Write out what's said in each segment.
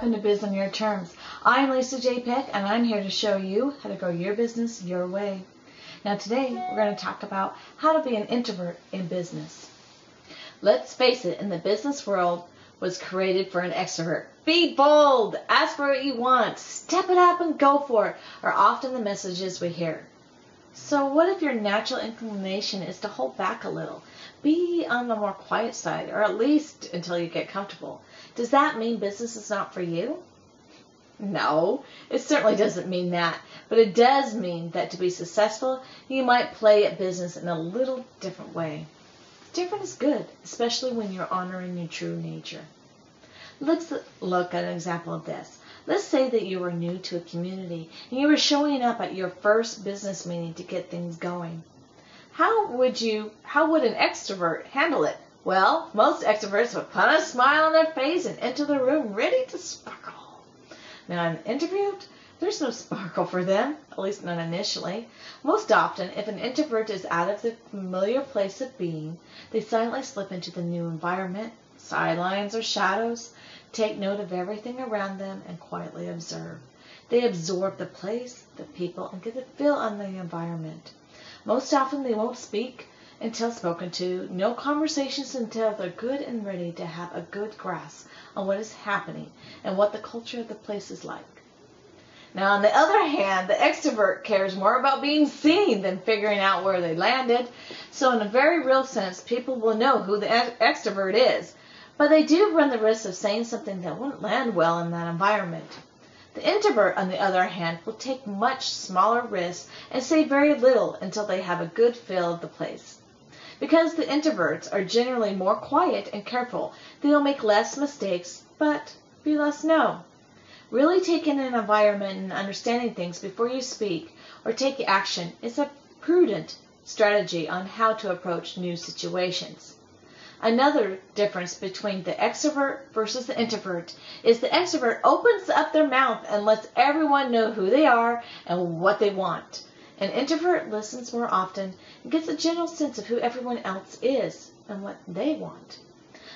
welcome to Biz on Your Terms. I'm Lisa J. Peck, and I'm here to show you how to grow your business your way. Now today, we're going to talk about how to be an introvert in business. Let's face it, in the business world was created for an extrovert. Be bold, ask for what you want, step it up and go for it, are often the messages we hear. So what if your natural inclination is to hold back a little? Be on the more quiet side, or at least until you get comfortable. Does that mean business is not for you? No, it certainly doesn't mean that. But it does mean that to be successful, you might play at business in a little different way. Different is good, especially when you're honoring your true nature. Let's look at an example of this. Let's say that you are new to a community and you were showing up at your first business meeting to get things going. How would an extrovert handle it? Well, most extroverts would put a smile on their face and enter the room ready to sparkle. Now, an introvert, there's no sparkle for them, at least not initially. Most often, if an introvert is out of the familiar place of being, they silently slip into the new environment, sidelines or shadows, take note of everything around them, and quietly observe. They absorb the place, the people, and get a feel on the environment. Most often, they won't speak until spoken to, no conversations until they're good and ready to have a good grasp on what is happening and what the culture of the place is like. Now, on the other hand, the extrovert cares more about being seen than figuring out where they landed. So in a very real sense, people will know who the extrovert is, but they do run the risk of saying something that wouldn't land well in that environment. The introvert, on the other hand, will take much smaller risks and say very little until they have a good feel of the place. Because the introverts are generally more quiet and careful, they will make less mistakes, but be less known. Really taking an environment and understanding things before you speak or take action is a prudent strategy on how to approach new situations. Another difference between the extrovert versus the introvert is the extrovert opens up their mouth and lets everyone know who they are and what they want. An introvert listens more often and gets a general sense of who everyone else is and what they want.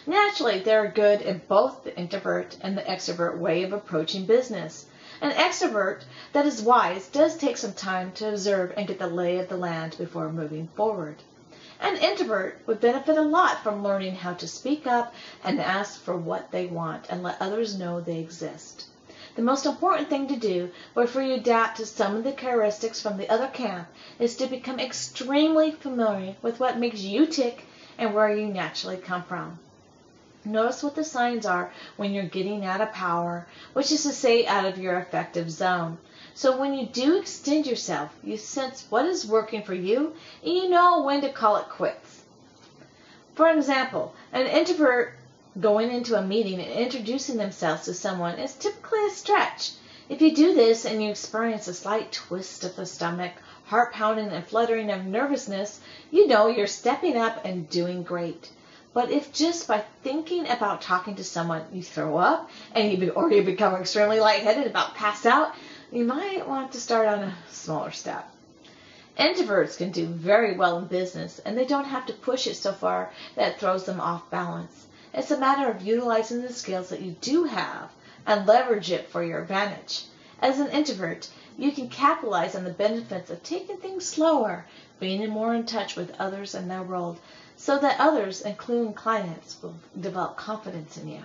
Naturally, there are good in both the introvert and the extrovert way of approaching business. An extrovert that is wise does take some time to observe and get the lay of the land before moving forward. An introvert would benefit a lot from learning how to speak up and ask for what they want and let others know they exist. The most important thing to do before you adapt to some of the characteristics from the other camp is to become extremely familiar with what makes you tick and where you naturally come from. Notice what the signs are when you're getting out of power, which is to say out of your effective zone. So when you do extend yourself, you sense what is working for you and you know when to call it quits. For example, an introvert going into a meeting and introducing themselves to someone is typically a stretch. If you do this and you experience a slight twist of the stomach, heart pounding and fluttering of nervousness, you know you're stepping up and doing great. But if just by thinking about talking to someone you throw up and you become extremely lightheaded, about pass out, you might want to start on a smaller step. Introverts can do very well in business, and they don't have to push it so far that it throws them off balance. It's a matter of utilizing the skills that you do have and leverage it for your advantage. As an introvert, you can capitalize on the benefits of taking things slower, being more in touch with others in their world, so that others, including clients, will develop confidence in you.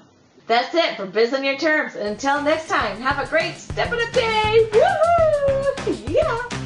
That's it for Biz on Your Terms. And until next time, have a great step of the day. Woohoo! Yeah!